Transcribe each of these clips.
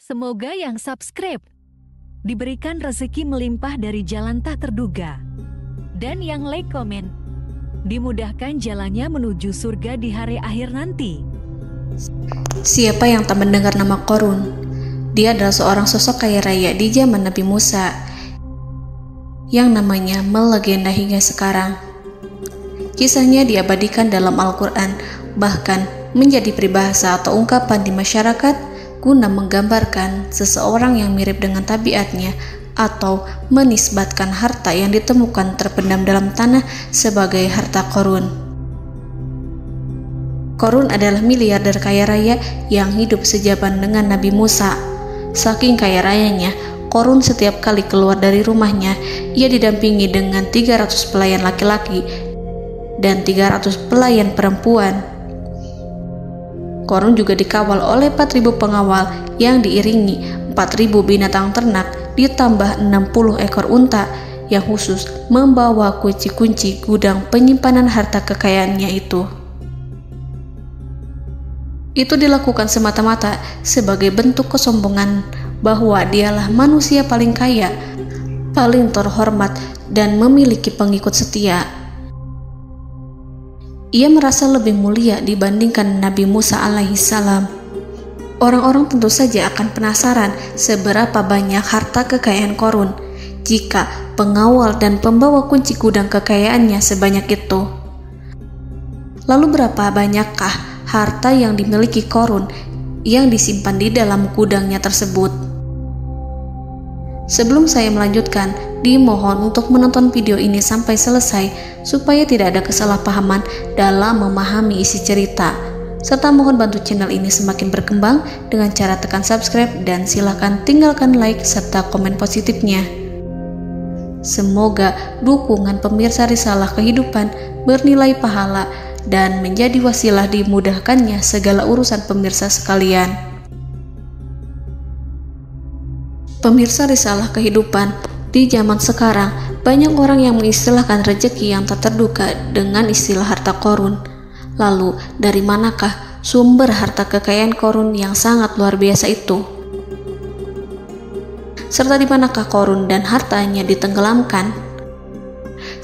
Semoga yang subscribe diberikan rezeki melimpah dari jalan tak terduga. Dan yang like komen, dimudahkan jalannya menuju surga di hari akhir nanti. Siapa yang tak mendengar nama Qorun? Dia adalah seorang sosok kaya raya di zaman Nabi Musa yang namanya melegenda hingga sekarang. Kisahnya diabadikan dalam Al-Quran, bahkan menjadi peribahasa atau ungkapan di masyarakat guna menggambarkan seseorang yang mirip dengan tabiatnya atau menisbatkan harta yang ditemukan terpendam dalam tanah sebagai harta Qorun. Qorun adalah miliarder kaya raya yang hidup sejaman dengan Nabi Musa. Saking kaya rayanya, Qorun setiap kali keluar dari rumahnya, ia didampingi dengan 300 pelayan laki-laki dan 300 pelayan perempuan. Qorun juga dikawal oleh 4.000 pengawal yang diiringi 4.000 binatang ternak ditambah 60 ekor unta yang khusus membawa kunci-kunci gudang penyimpanan harta kekayaannya itu. Itu dilakukan semata-mata sebagai bentuk kesombongan bahwa dialah manusia paling kaya, paling terhormat, dan memiliki pengikut setia. Ia merasa lebih mulia dibandingkan Nabi Musa alaihissalam. Orang-orang tentu saja akan penasaran seberapa banyak harta kekayaan Qorun jika pengawal dan pembawa kunci gudang kekayaannya sebanyak itu. Lalu berapa banyakkah harta yang dimiliki Qorun yang disimpan di dalam gudangnya tersebut? Sebelum saya melanjutkan, dimohon untuk menonton video ini sampai selesai supaya tidak ada kesalahpahaman dalam memahami isi cerita, serta mohon bantu channel ini semakin berkembang dengan cara tekan subscribe dan silakan tinggalkan like serta komen positifnya. Semoga dukungan pemirsa Risalah Kehidupan bernilai pahala dan menjadi wasilah dimudahkannya segala urusan pemirsa sekalian. Pemirsa Risalah Kehidupan, di zaman sekarang banyak orang yang mengistilahkan rezeki yang tak terduga dengan istilah harta Qorun. Lalu dari manakah sumber harta kekayaan Qorun yang sangat luar biasa itu? Serta di manakah Qorun dan hartanya ditenggelamkan?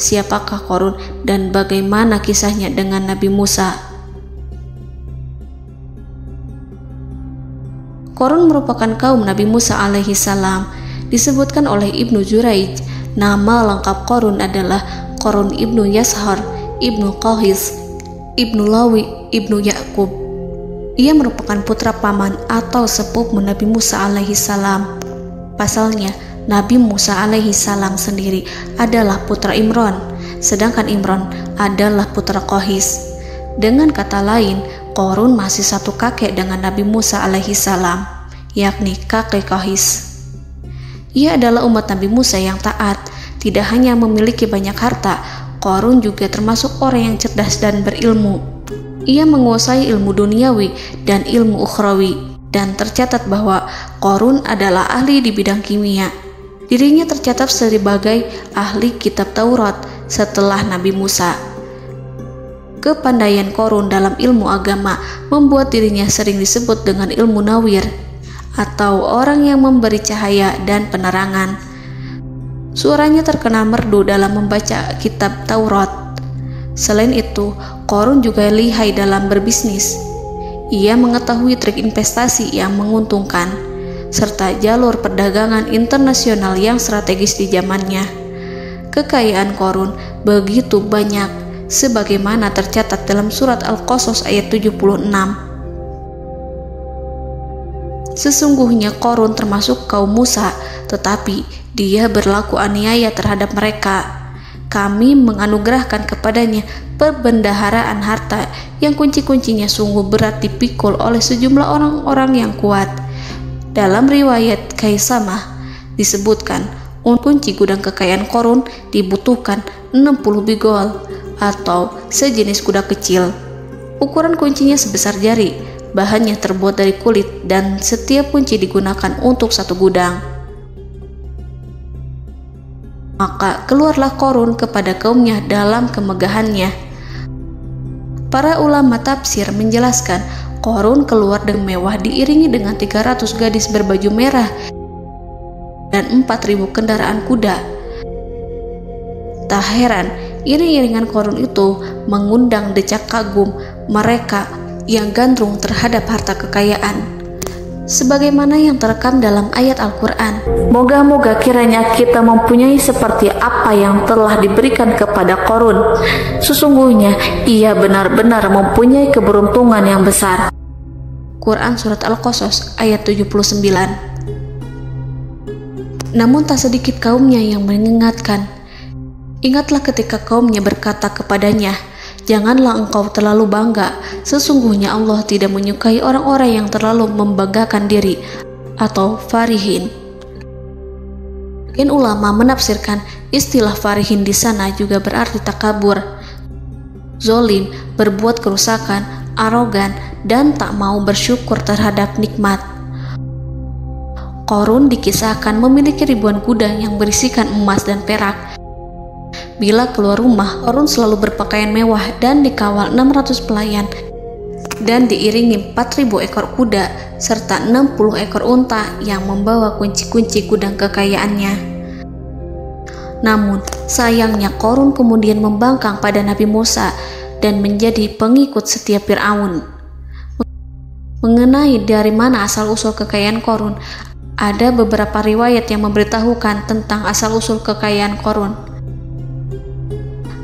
Siapakah Qorun dan bagaimana kisahnya dengan Nabi Musa? Qorun merupakan kaum Nabi Musa alaihissalam. Disebutkan oleh Ibnu Jurayj, nama lengkap Qorun adalah Qorun ibnu Yashar, ibnu Qahis, ibnu Lawi, ibnu Yakub. Ia merupakan putra paman atau sepupu Nabi Musa alaihissalam. Pasalnya, Nabi Musa alaihissalam sendiri adalah putra Imran, sedangkan Imran adalah putra Qahis. Dengan kata lain, Qorun masih satu kakek dengan Nabi Musa alaihissalam, yakni kakek Qahis. Ia adalah umat Nabi Musa yang taat. Tidak hanya memiliki banyak harta, Qorun juga termasuk orang yang cerdas dan berilmu. Ia menguasai ilmu duniawi dan ilmu ukhrawi, dan tercatat bahwa Qorun adalah ahli di bidang kimia. Dirinya tercatat sebagai ahli kitab Taurat setelah Nabi Musa. Kepandaian Qorun dalam ilmu agama membuat dirinya sering disebut dengan ilmu nawir, atau orang yang memberi cahaya dan penerangan. Suaranya terkenal merdu dalam membaca kitab Taurat. Selain itu, Qorun juga lihai dalam berbisnis. Ia mengetahui trik investasi yang menguntungkan, serta jalur perdagangan internasional yang strategis di zamannya. Kekayaan Qorun begitu banyak, sebagaimana tercatat dalam surat Al-Qasas ayat 76. Sesungguhnya Qorun termasuk kaum Musa, tetapi dia berlaku aniaya terhadap mereka. Kami menganugerahkan kepadanya perbendaharaan harta yang kunci-kuncinya sungguh berat dipikul oleh sejumlah orang-orang yang kuat. Dalam riwayat Kaisamah disebutkan, kunci gudang kekayaan Qorun dibutuhkan 60 bigol atau sejenis kuda kecil. Ukuran kuncinya sebesar jari, bahannya terbuat dari kulit, dan setiap kunci digunakan untuk satu gudang. Maka keluarlah Qorun kepada kaumnya dalam kemegahannya. Para ulama tafsir menjelaskan Qarun keluar dengan mewah diiringi dengan 300 gadis berbaju merah dan 4.000 kendaraan kuda. Tak heran, iring-iringan Qarun itu mengundang decak kagum mereka yang gandrung terhadap harta kekayaan. Sebagaimana yang terekam dalam ayat Al-Quran, moga-moga kiranya kita mempunyai seperti apa yang telah diberikan kepada Qarun. Sesungguhnya ia benar-benar mempunyai keberuntungan yang besar. Quran Surat Al-Qasas ayat 79. Namun tak sedikit kaumnya yang mengingatkan. Ingatlah ketika kaumnya berkata kepadanya, janganlah engkau terlalu bangga, sesungguhnya Allah tidak menyukai orang-orang yang terlalu membanggakan diri atau farihin. Ulama menafsirkan istilah farihin di sana juga berarti takabur, zolim, berbuat kerusakan, arogan, dan tak mau bersyukur terhadap nikmat. Qarun dikisahkan memiliki ribuan kuda yang berisikan emas dan perak. Bila keluar rumah, Qarun selalu berpakaian mewah dan dikawal 600 pelayan dan diiringi 4.000 ekor kuda serta 60 ekor unta yang membawa kunci-kunci gudang kekayaannya. Namun, sayangnya Qarun kemudian membangkang pada Nabi Musa dan menjadi pengikut setia Fir'aun. Mengenai dari mana asal-usul kekayaan Qarun, ada beberapa riwayat yang memberitahukan tentang asal-usul kekayaan Qarun.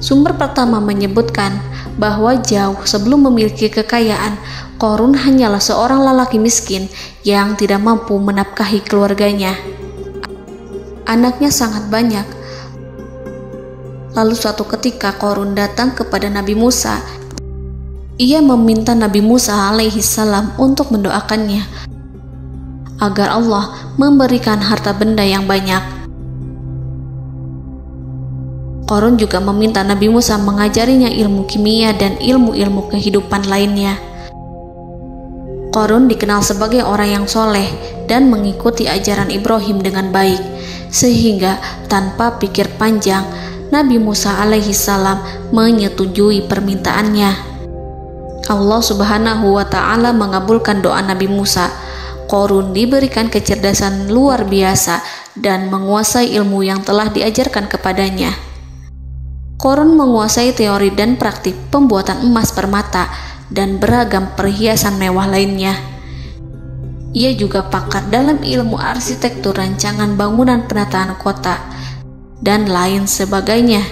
Sumber pertama menyebutkan bahwa jauh sebelum memiliki kekayaan, Qarun hanyalah seorang lelaki miskin yang tidak mampu menafkahi keluarganya. Anaknya sangat banyak. Lalu suatu ketika Qarun datang kepada Nabi Musa. Ia meminta Nabi Musa alaihi salam untuk mendoakannya agar Allah memberikan harta benda yang banyak. Qarun juga meminta Nabi Musa mengajarinya ilmu kimia dan ilmu-ilmu kehidupan lainnya. Qarun dikenal sebagai orang yang soleh dan mengikuti ajaran Ibrahim dengan baik, sehingga tanpa pikir panjang, Nabi Musa alaihi salam menyetujui permintaannya. Allah Subhanahu wa ta'ala mengabulkan doa Nabi Musa. Qarun diberikan kecerdasan luar biasa dan menguasai ilmu yang telah diajarkan kepadanya. Qarun menguasai teori dan praktik pembuatan emas permata dan beragam perhiasan mewah lainnya. Ia juga pakar dalam ilmu arsitektur, rancangan bangunan, penataan kota, dan lain sebagainya.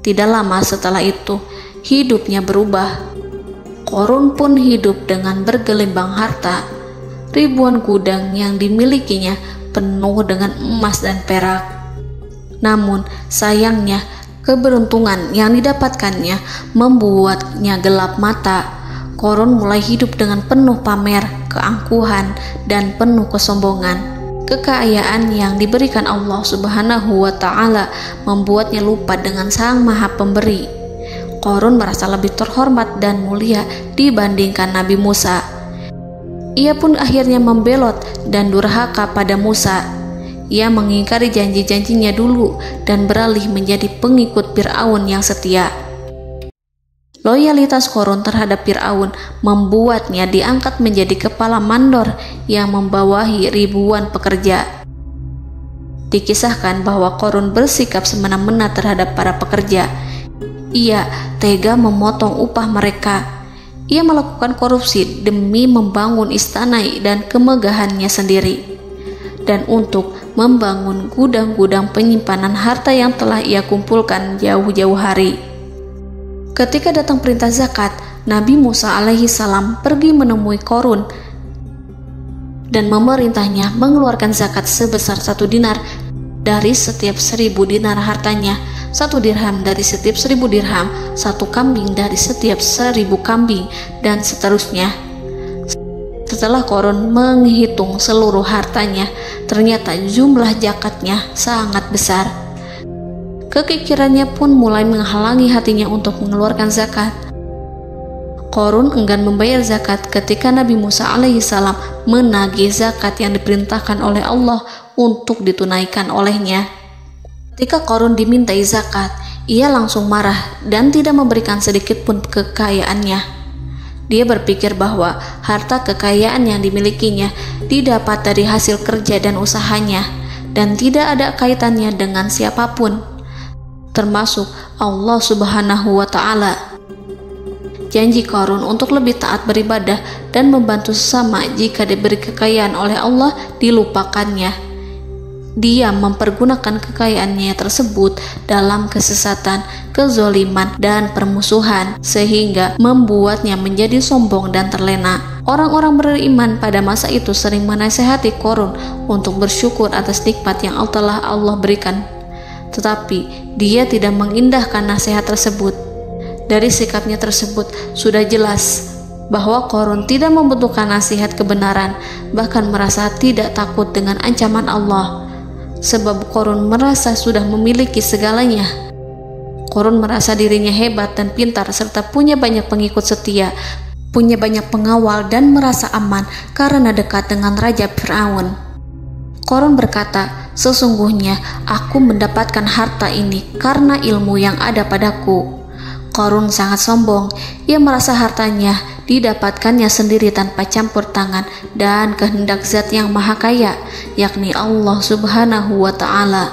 Tidak lama setelah itu, hidupnya berubah. Qarun pun hidup dengan bergelimbang harta. Ribuan gudang yang dimilikinya penuh dengan emas dan perak. Namun, sayangnya, keberuntungan yang didapatkannya membuatnya gelap mata. Qarun mulai hidup dengan penuh pamer, keangkuhan, dan penuh kesombongan. Kekayaan yang diberikan Allah Subhanahu wa ta'ala membuatnya lupa dengan Sang Maha Pemberi. Qarun merasa lebih terhormat dan mulia dibandingkan Nabi Musa. Ia pun akhirnya membelot dan durhaka pada Musa. Ia mengingkari janji-janjinya dulu dan beralih menjadi pengikut Fir'aun yang setia. Loyalitas Qarun terhadap Fir'aun membuatnya diangkat menjadi kepala mandor yang membawahi ribuan pekerja. Dikisahkan bahwa Qarun bersikap semena-mena terhadap para pekerja. Ia tega memotong upah mereka. Ia melakukan korupsi demi membangun istana dan kemegahannya sendiri, dan untuk membangun gudang-gudang penyimpanan harta yang telah ia kumpulkan jauh-jauh hari. Ketika datang perintah zakat, Nabi Musa alaihi salam pergi menemui Qarun dan memerintahnya mengeluarkan zakat sebesar 1 dinar dari setiap 1000 dinar hartanya, 1 dirham dari setiap 1000 dirham, 1 kambing dari setiap 1000 kambing, dan seterusnya. Setelah Qarun menghitung seluruh hartanya, ternyata jumlah zakatnya sangat besar. Kekikirannya pun mulai menghalangi hatinya untuk mengeluarkan zakat. Qarun enggan membayar zakat ketika Nabi Musa alaihissalam menagih zakat yang diperintahkan oleh Allah untuk ditunaikan olehnya. Ketika Qarun dimintai zakat, ia langsung marah dan tidak memberikan sedikit pun kekayaannya. Dia berpikir bahwa harta kekayaan yang dimilikinya didapat dari hasil kerja dan usahanya, dan tidak ada kaitannya dengan siapapun, termasuk Allah Subhanahu wa Ta'ala. Janji Qarun untuk lebih taat beribadah dan membantu sesama jika diberi kekayaan oleh Allah dilupakannya. Dia mempergunakan kekayaannya tersebut dalam kesesatan, kezoliman, dan permusuhan, sehingga membuatnya menjadi sombong dan terlena. Orang-orang beriman pada masa itu sering menasihati Qarun untuk bersyukur atas nikmat yang telah Allah berikan, tetapi dia tidak mengindahkan nasihat tersebut. Dari sikapnya tersebut sudah jelas bahwa Qarun tidak membutuhkan nasihat kebenaran, bahkan merasa tidak takut dengan ancaman Allah. Sebab Qarun merasa sudah memiliki segalanya. Qarun merasa dirinya hebat dan pintar serta punya banyak pengikut setia, punya banyak pengawal dan merasa aman karena dekat dengan Raja Fir'aun. Qarun berkata, "Sesungguhnya aku mendapatkan harta ini karena ilmu yang ada padaku." Qarun sangat sombong. Ia merasa hartanya didapatkannya sendiri tanpa campur tangan dan kehendak Zat yang Maha Kaya, yakni Allah Subhanahu wa Ta'ala.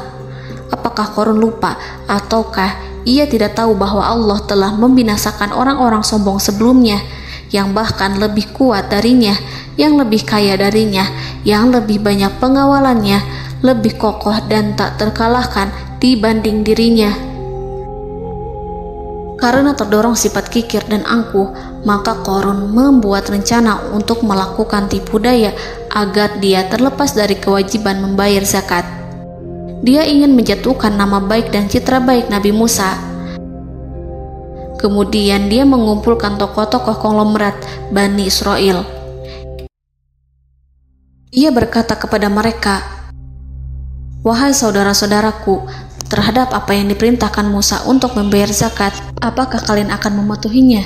Apakah Qarun lupa ataukah ia tidak tahu bahwa Allah telah membinasakan orang-orang sombong sebelumnya yang bahkan lebih kuat darinya, yang lebih kaya darinya, yang lebih banyak pengawalannya, lebih kokoh dan tak terkalahkan dibanding dirinya? Karena terdorong sifat kikir dan angkuh, maka Qarun membuat rencana untuk melakukan tipu daya agar dia terlepas dari kewajiban membayar zakat. Dia ingin menjatuhkan nama baik dan citra baik Nabi Musa. Kemudian dia mengumpulkan tokoh-tokoh konglomerat Bani Israel. Ia berkata kepada mereka, "Wahai saudara-saudaraku, terhadap apa yang diperintahkan Musa untuk membayar zakat, apakah kalian akan mematuhinya?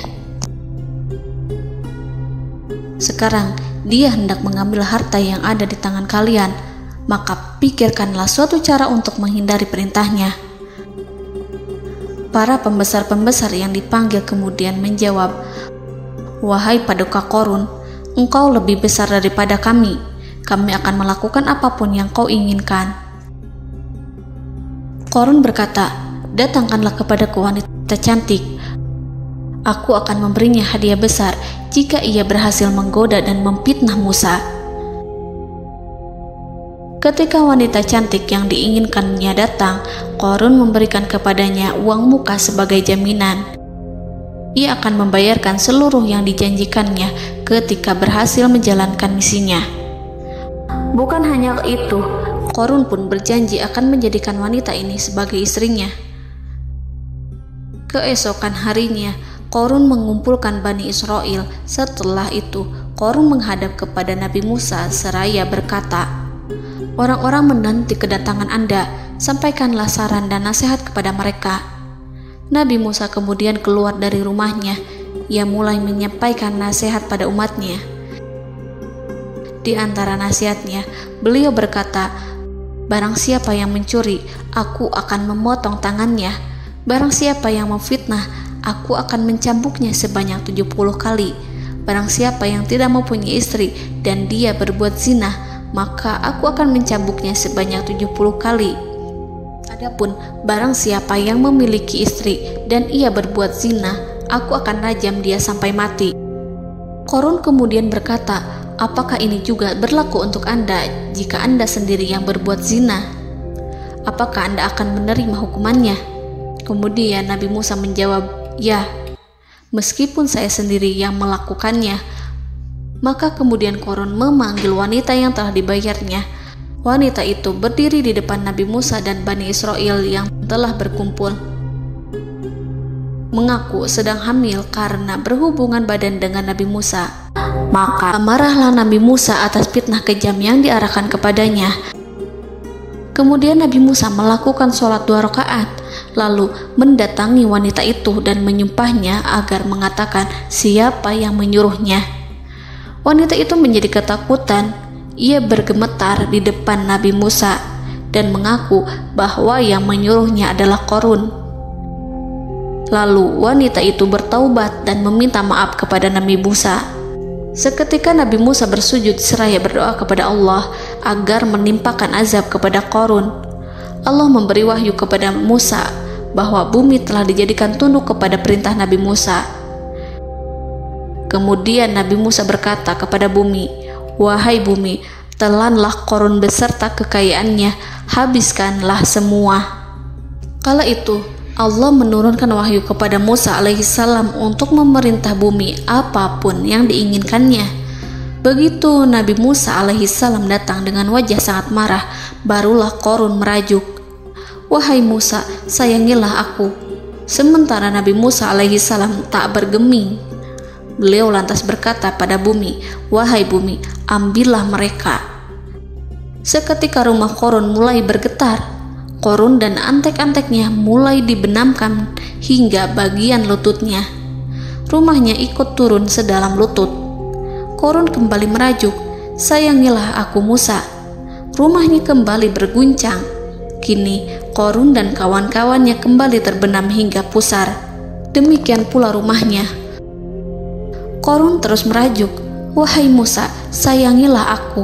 Sekarang dia hendak mengambil harta yang ada di tangan kalian, maka pikirkanlah suatu cara untuk menghindari perintahnya." Para pembesar-pembesar yang dipanggil kemudian menjawab, "Wahai paduka Qarun, engkau lebih besar daripada kami. Kami akan melakukan apapun yang kau inginkan." Qarun berkata, "Datangkanlah kepadaku wanita cantik. Aku akan memberinya hadiah besar jika ia berhasil menggoda dan memfitnah Musa." Ketika wanita cantik yang diinginkannya datang, Qarun memberikan kepadanya uang muka sebagai jaminan. Ia akan membayarkan seluruh yang dijanjikannya ketika berhasil menjalankan misinya. Bukan hanya itu, Qarun pun berjanji akan menjadikan wanita ini sebagai istrinya. Keesokan harinya, Qarun mengumpulkan Bani Israel. Setelah itu, Qarun menghadap kepada Nabi Musa seraya berkata, "Orang-orang menanti kedatangan Anda, sampaikanlah saran dan nasihat kepada mereka." Nabi Musa kemudian keluar dari rumahnya. Ia mulai menyampaikan nasihat pada umatnya. Di antara nasihatnya, beliau berkata, "Barang siapa yang mencuri, aku akan memotong tangannya. Barang siapa yang memfitnah, aku akan mencambuknya sebanyak 70 kali. Barang siapa yang tidak mempunyai istri dan dia berbuat zina, maka aku akan mencambuknya sebanyak 70 kali. Adapun barang siapa yang memiliki istri dan ia berbuat zina, aku akan rajam dia sampai mati." Qarun kemudian berkata, "Apakah ini juga berlaku untuk Anda jika Anda sendiri yang berbuat zina? Apakah Anda akan menerima hukumannya?" Kemudian Nabi Musa menjawab, "Ya, meskipun saya sendiri yang melakukannya." Maka kemudian Qarun memanggil wanita yang telah dibayarnya. Wanita itu berdiri di depan Nabi Musa dan Bani Israel yang telah berkumpul, mengaku sedang hamil karena berhubungan badan dengan Nabi Musa. Maka marahlah Nabi Musa atas fitnah kejam yang diarahkan kepadanya. Kemudian Nabi Musa melakukan sholat 2 rakaat, lalu mendatangi wanita itu dan menyumpahnya agar mengatakan siapa yang menyuruhnya. Wanita itu menjadi ketakutan. Ia bergemetar di depan Nabi Musa dan mengaku bahwa yang menyuruhnya adalah Qarun. Lalu wanita itu bertaubat dan meminta maaf kepada Nabi Musa. Seketika Nabi Musa bersujud seraya berdoa kepada Allah agar menimpakan azab kepada Qarun. Allah memberi wahyu kepada Musa bahwa bumi telah dijadikan tunduk kepada perintah Nabi Musa. Kemudian Nabi Musa berkata kepada bumi, "Wahai bumi, telanlah Qarun beserta kekayaannya, habiskanlah semua." Kala itu Allah menurunkan wahyu kepada Musa alaihissalam untuk memerintah bumi apapun yang diinginkannya. Begitu Nabi Musa alaihissalam datang dengan wajah sangat marah, barulah Qarun merajuk, "Wahai Musa, sayangilah aku." Sementara Nabi Musa alaihissalam tak bergeming. Beliau lantas berkata pada bumi, "Wahai bumi, ambillah mereka." Seketika rumah Qarun mulai bergetar. Qarun dan antek-anteknya mulai dibenamkan hingga bagian lututnya. Rumahnya ikut turun sedalam lutut. Qarun kembali merajuk, "Sayangilah aku Musa." Rumahnya kembali berguncang. Kini Qarun dan kawan-kawannya kembali terbenam hingga pusar. Demikian pula rumahnya. Qarun terus merajuk, "Wahai Musa, sayangilah aku."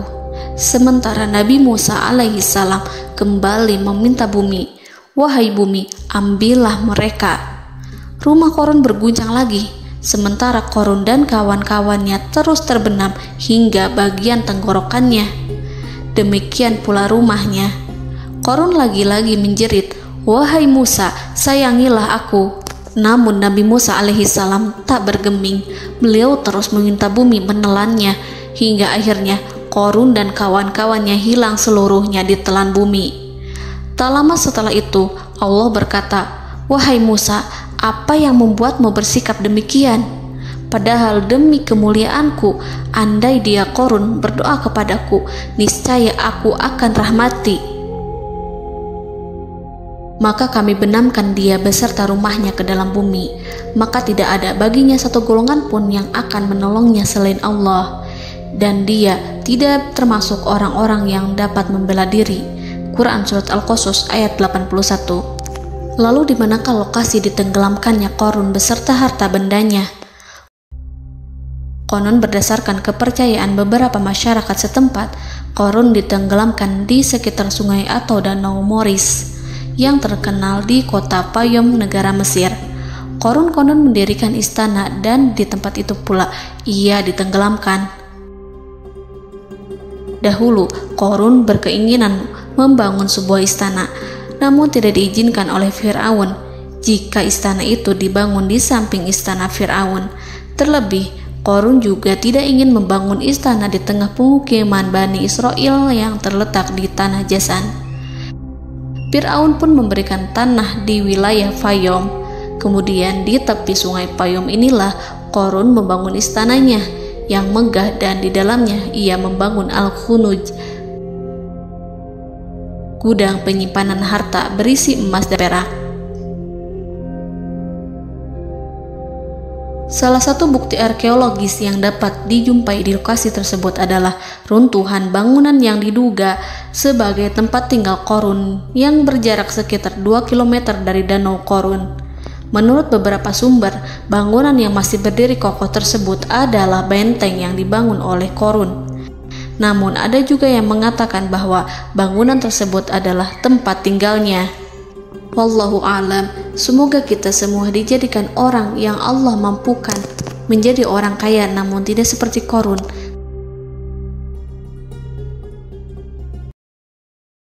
Sementara Nabi Musa alaihissalam kembali meminta bumi, "Wahai bumi, ambillah mereka." Rumah Qarun berguncang lagi, sementara Qarun dan kawan-kawannya terus terbenam hingga bagian tenggorokannya. Demikian pula rumahnya. Qarun lagi-lagi menjerit, "Wahai Musa, sayangilah aku." Namun Nabi Musa alaihissalam tak bergeming. Beliau terus meminta bumi menelannya hingga akhirnya Qarun dan kawan-kawannya hilang seluruhnya ditelan bumi. Tak lama setelah itu Allah berkata, "Wahai Musa, apa yang membuatmu bersikap demikian? Padahal demi kemuliaanku, andai dia Qarun berdoa kepadaku, niscaya aku akan rahmati. Maka kami benamkan dia beserta rumahnya ke dalam bumi, maka tidak ada baginya satu golongan pun yang akan menolongnya selain Allah, dan dia tidak termasuk orang-orang yang dapat membela diri." Quran Surat Al-Qasas ayat 81. Lalu di manakah lokasi ditenggelamkannya Qarun beserta harta bendanya? Konon berdasarkan kepercayaan beberapa masyarakat setempat, Qarun ditenggelamkan di sekitar sungai atau danau Moris yang terkenal di kota Payom, negara Mesir. Qarun konon mendirikan istana dan di tempat itu pula ia ditenggelamkan. Dahulu, Qarun berkeinginan membangun sebuah istana, namun tidak diizinkan oleh Fir'aun jika istana itu dibangun di samping istana Fir'aun. Terlebih, Qarun juga tidak ingin membangun istana di tengah pemukiman Bani Israel yang terletak di tanah Jasan. Fir'aun pun memberikan tanah di wilayah Fayom. Kemudian di tepi sungai Payom inilah Qarun membangun istananya yang megah, dan di dalamnya ia membangun Al-Khunuj, gudang penyimpanan harta berisi emas dan perak. Salah satu bukti arkeologis yang dapat dijumpai di lokasi tersebut adalah runtuhan bangunan yang diduga sebagai tempat tinggal Qarun yang berjarak sekitar 2 km dari Danau Qarun. Menurut beberapa sumber, bangunan yang masih berdiri kokoh tersebut adalah benteng yang dibangun oleh Qarun. Namun ada juga yang mengatakan bahwa bangunan tersebut adalah tempat tinggalnya. Wallahu a'lam. Semoga kita semua dijadikan orang yang Allah mampukan menjadi orang kaya namun tidak seperti Qarun,